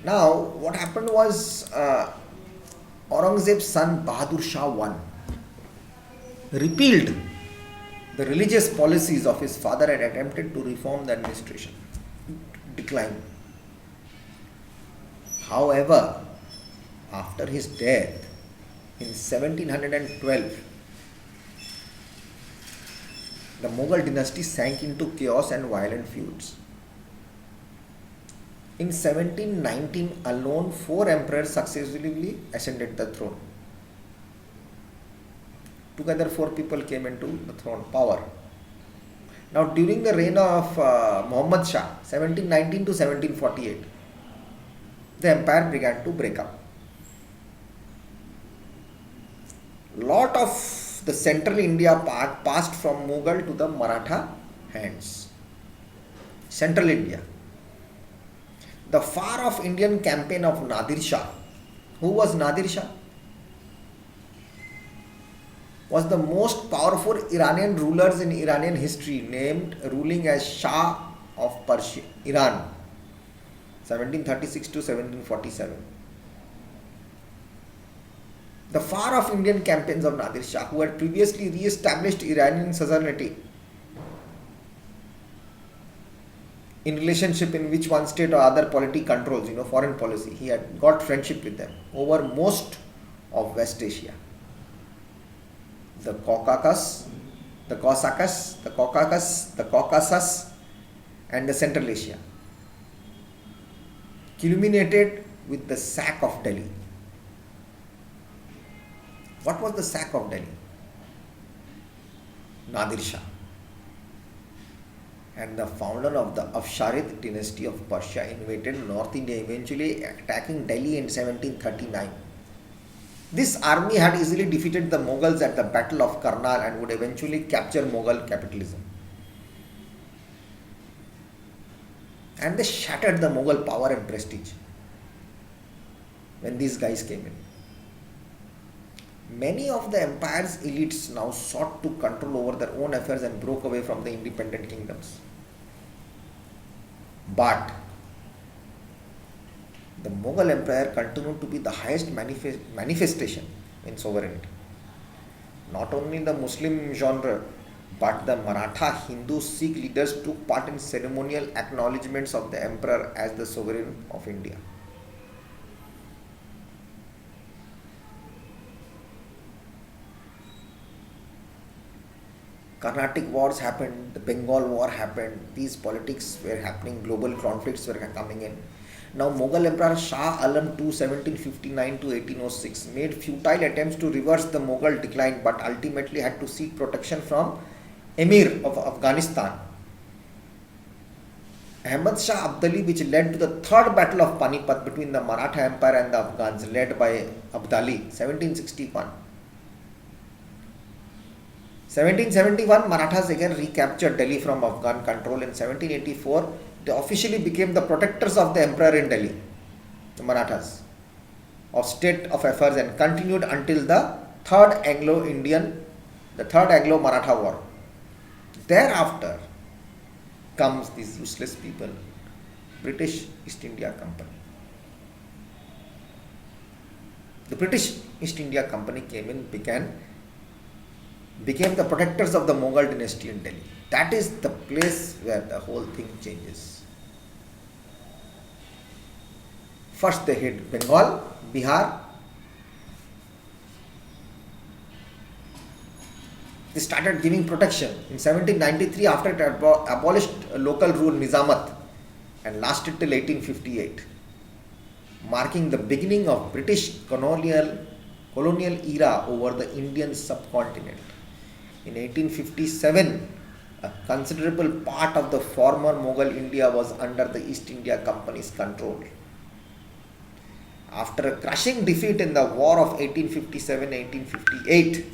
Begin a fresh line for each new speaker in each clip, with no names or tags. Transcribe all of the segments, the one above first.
Now, what happened was Aurangzeb's son Bahadur Shah I repealed the religious policies of his father and attempted to reform the administration. Decline. However, after his death in 1712, the Mughal dynasty sank into chaos and violent feuds. In 1719 alone, four emperors successively ascended the throne. Together, four people came into the throne power. Now, during the reign of Muhammad Shah, 1719 to 1748, the empire began to break up. Lot of the central India part passed from Mughal to the Maratha hands. Central India. The far off Indian campaign of Nadir Shah. Who was Nadir Shah? Was the most powerful Iranian rulers in Iranian history, named ruling as Shah of Persia, Iran, 1736 to 1747. The far off Indian campaigns of Nadir Shah, who had previously re-established Iranian suzerainty in relationship in which one state or other polity controls, foreign policy. He had got friendship with them over most of West Asia. The Caucasus, and the Central Asia, culminated with the sack of Delhi. What was the sack of Delhi? Nadir Shah, and the founder of the Afsharid dynasty of Persia invaded North India, eventually attacking Delhi in 1739. This army had easily defeated the Mughals at the Battle of Karnal and would eventually capture Mughal capitalism. And they shattered the Mughal power and prestige when these guys came in. Many of the empire's elites now sought to control over their own affairs and broke away from the independent kingdoms. But the Mughal Empire continued to be the highest manifestation in sovereignty. Not only the Muslim genre, but the Maratha, Hindu, Sikh leaders took part in ceremonial acknowledgements of the emperor as the sovereign of India. Carnatic wars happened, the Bengal war happened, these politics were happening, global conflicts were coming in. Now, Mughal Emperor Shah Alam II, 1759 to 1806, made futile attempts to reverse the Mughal decline, but ultimately had to seek protection from Emir of Afghanistan, Ahmad Shah Abdali, which led to the third battle of Panipat between the Maratha Empire and the Afghans, led by Abdali, 1761. 1771, Marathas again recaptured Delhi from Afghan control. In 1784, they officially became the protectors of the emperor in Delhi, the Marathas, of state of affairs, and continued until the Third Anglo-Maratha War. Thereafter comes these useless people, British East India Company. The British East India Company came in, became the protectors of the Mughal dynasty in Delhi. That is the place where the whole thing changes. First they hit Bengal, Bihar. They started giving protection. In 1793, after it abolished local rule Nizamat and lasted till 1858, marking the beginning of British colonial era over the Indian subcontinent. In 1857, a considerable part of the former Mughal India was under the East India Company's control. After a crushing defeat in the War of 1857-1858,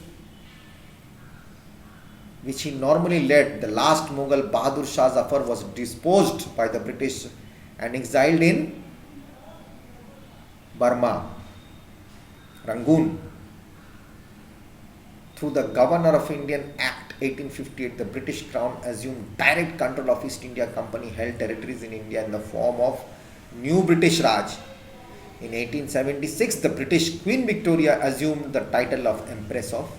which he normally led, the last Mughal Bahadur Shah Zafar was disposed by the British and exiled in Burma, Rangoon. Through the Governor of Indian Act 1858, the British Crown assumed direct control of East India Company held territories in India in the form of New British Raj In 1876, the British Queen Victoria assumed the title of Empress of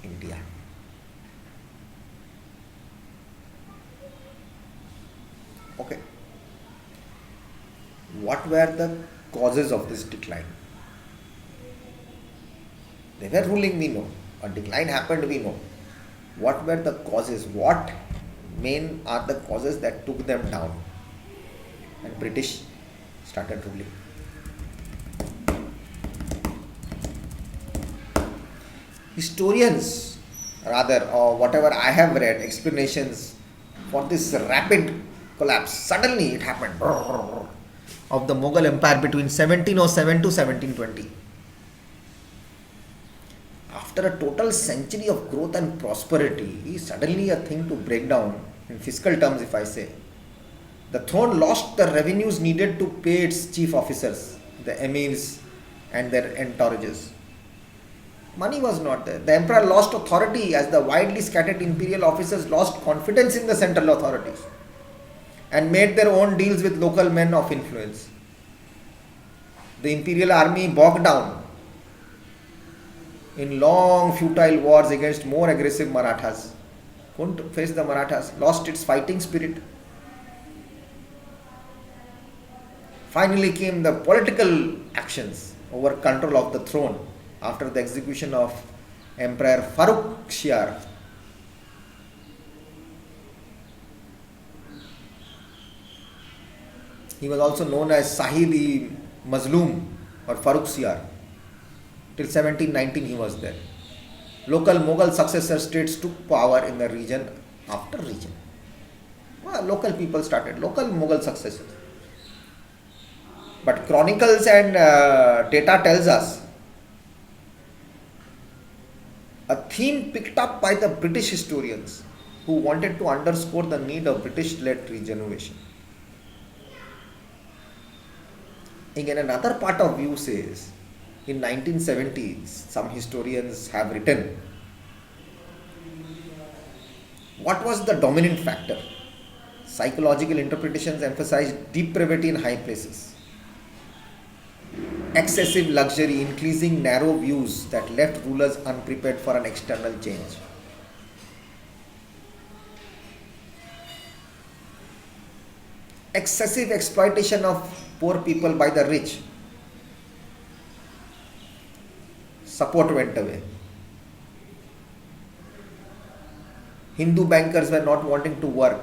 India. Okay. What were the causes of this decline? They were ruling, we know. A decline happened, we know. What were the causes? What main are the causes that took them down? And British started ruling. Historians, rather, or whatever I have read, explanations for this rapid collapse, suddenly it happened, of the Mughal Empire between 1707 to 1720. After a total century of growth and prosperity, suddenly a thing to break down, in fiscal terms if I say. The throne lost the revenues needed to pay its chief officers, the emirs and their entourages. Money was not there. The emperor lost authority as the widely scattered imperial officers lost confidence in the central authorities and made their own deals with local men of influence. The imperial army bogged down in long futile wars against more aggressive Marathas. Couldn't face the Marathas, lost its fighting spirit. Finally came the political actions over control of the throne after the execution of Emperor Farrukhsiyar. He was also known as Sahib-e-Mazloom or Farrukhsiyar. Till 1719 he was there. Local Mughal successor states took power in the region after region. Well, local people started, local Mughal successors. But chronicles and data tells us a theme picked up by the British historians who wanted to underscore the need of British-led regeneration. Again, another part of view says, in 1970s, some historians have written, what was the dominant factor? Psychological interpretations emphasized depravity in high places, excessive luxury, increasing narrow views that left rulers unprepared for an external change. Excessive exploitation of poor people by the rich. Support went away. Hindu bankers were not wanting to work,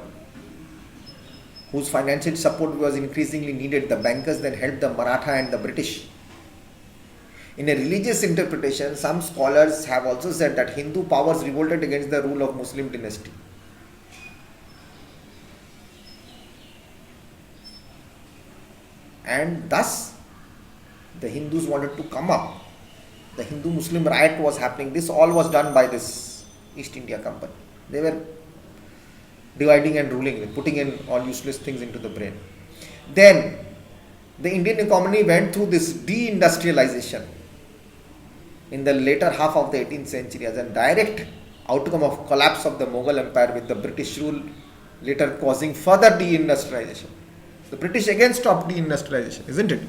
whose financial support was increasingly needed. The bankers then helped the Maratha and the British. In a religious interpretation, some scholars have also said that Hindu powers revolted against the rule of Muslim dynasty. And thus, the Hindus wanted to come up. The Hindu-Muslim riot was happening. This all was done by this East India Company. They were dividing and ruling, putting in all useless things into the brain. Then, the Indian economy went through this deindustrialization in the later half of the 18th century as a direct outcome of collapse of the Mughal Empire, with the British rule later causing further deindustrialization. The British again stopped deindustrialization, isn't it?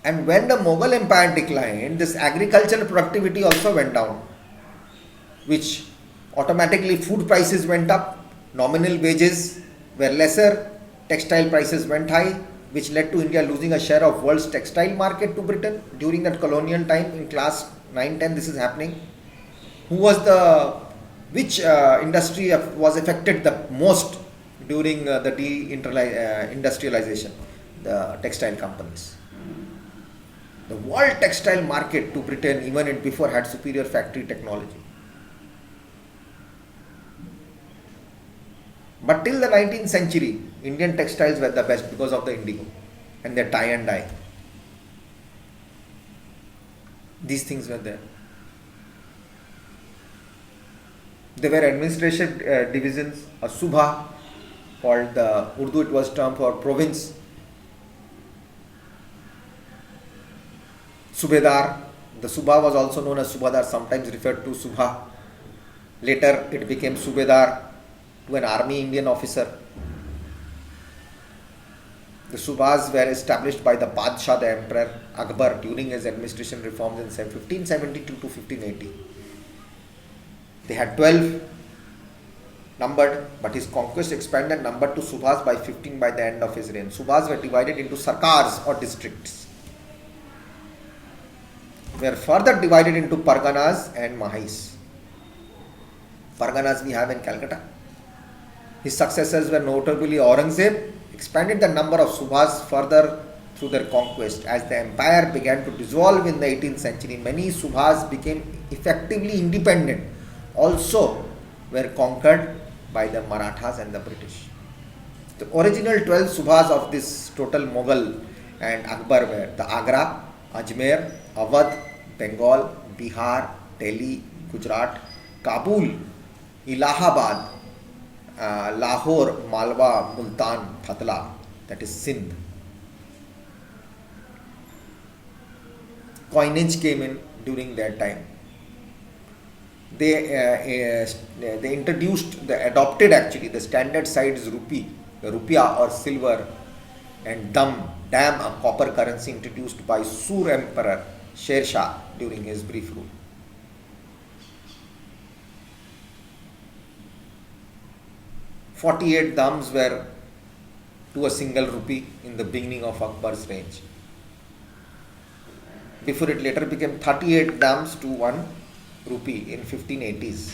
And when the Mughal Empire declined, this agricultural productivity also went down, which automatically food prices went up, nominal wages were lesser, textile prices went high, which led to India losing a share of world's textile market to Britain during that colonial time. In class 9-10 this is happening. Which industry was affected the most during the deindustrialization? The textile companies. The world textile market to Britain, even before, had superior factory technology. But till the 19th century, Indian textiles were the best because of the indigo and their tie and dye. These things were there. There were administration divisions, a Subha, called the Urdu, it was term for province. Subedar, the Subha was also known as Subadar, sometimes referred to Subha. Later it became Subedar, to an army Indian officer. The Subhas were established by the Padshah, the Emperor Akbar, during his administration reforms in 1572 to 1580. They had 12 numbered, but his conquest expanded number to Subhas by 15 by the end of his reign. Subhas were divided into sarkars or districts, were further divided into parganas and mahis. Parganas we have in Calcutta. His successors were notably Aurangzeb, expanded the number of Subhas further through their conquest. As the empire began to dissolve in the 18th century, many Subhas became effectively independent. Also were conquered by the Marathas and the British. The original 12 Subhas of this total Mughal and Akbar were the Agra, Ajmer, Awadh, Bengal, Bihar, Delhi, Gujarat, Kabul, Allahabad, Lahore, Malwa, Multan, Phatla, that is Sindh. Coinage came in during that time. They introduced, adopted actually the standard size rupee, the rupiah or silver, and dam, a copper currency introduced by Sur Emperor Sher Shah during his brief rule. "48 dams were to a single rupee in the beginning of Akbar's reign. Before it later became 38 dams to 1 rupee in 1580s.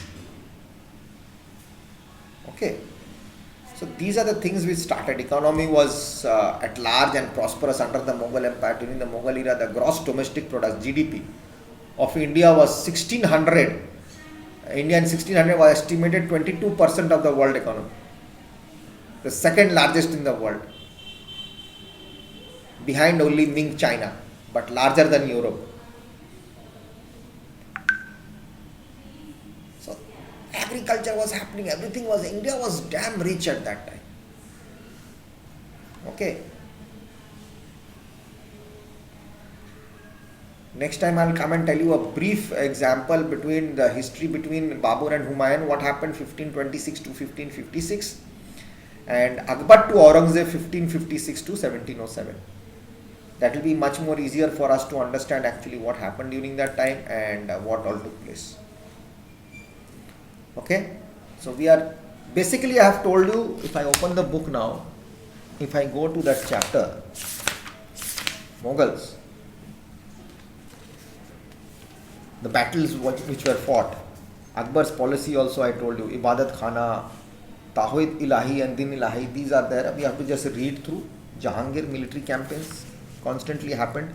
Okay. So these are the things which started. Economy was at large and prosperous under the Mughal Empire. During the Mughal era, the gross domestic product (GDP) of India was 1600. India in 1600 was estimated 22% of the world economy, the second largest in the world, behind only Ming China, but larger than Europe. So agriculture was happening, everything was, India was damn rich at that time. Okay. Next time I'll come and tell you a brief example between the history between Babur and Humayun, what happened 1526 to 1556, and Akbar to Aurangzeb 1556 to 1707. That will be much more easier for us to understand actually what happened during that time and what all took place. Okay, so we are basically, I have told you, if I open the book now, if I go to that chapter, Mughals, the battles which were fought, Akbar's policy also I told you, Ibadat Khana, Tawhid Ilahi and Din Ilahi, these are there. We have to just read through. Jahangir military campaigns constantly happened.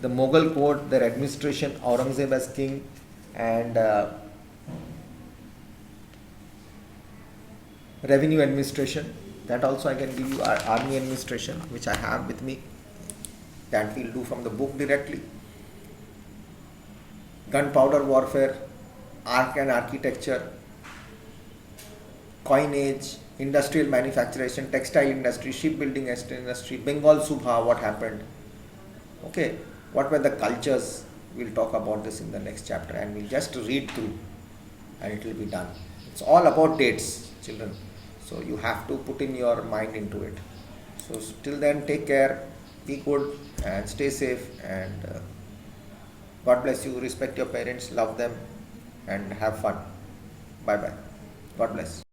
The Mughal court, their administration, Aurangzeb as king, and revenue administration. That also I can give you, army administration, which I have with me. That we'll do from the book directly. Gunpowder warfare, arc and architecture, coinage, industrial manufacturing, textile industry, shipbuilding industry, Bengal Subha, what happened. Okay, what were the cultures? We'll talk about this in the next chapter, and we'll just read through and it will be done. It's all about dates, children. So you have to put in your mind into it. So till then, take care, be good and stay safe, and God bless you. Respect your parents, love them, and have fun. Bye bye. God bless.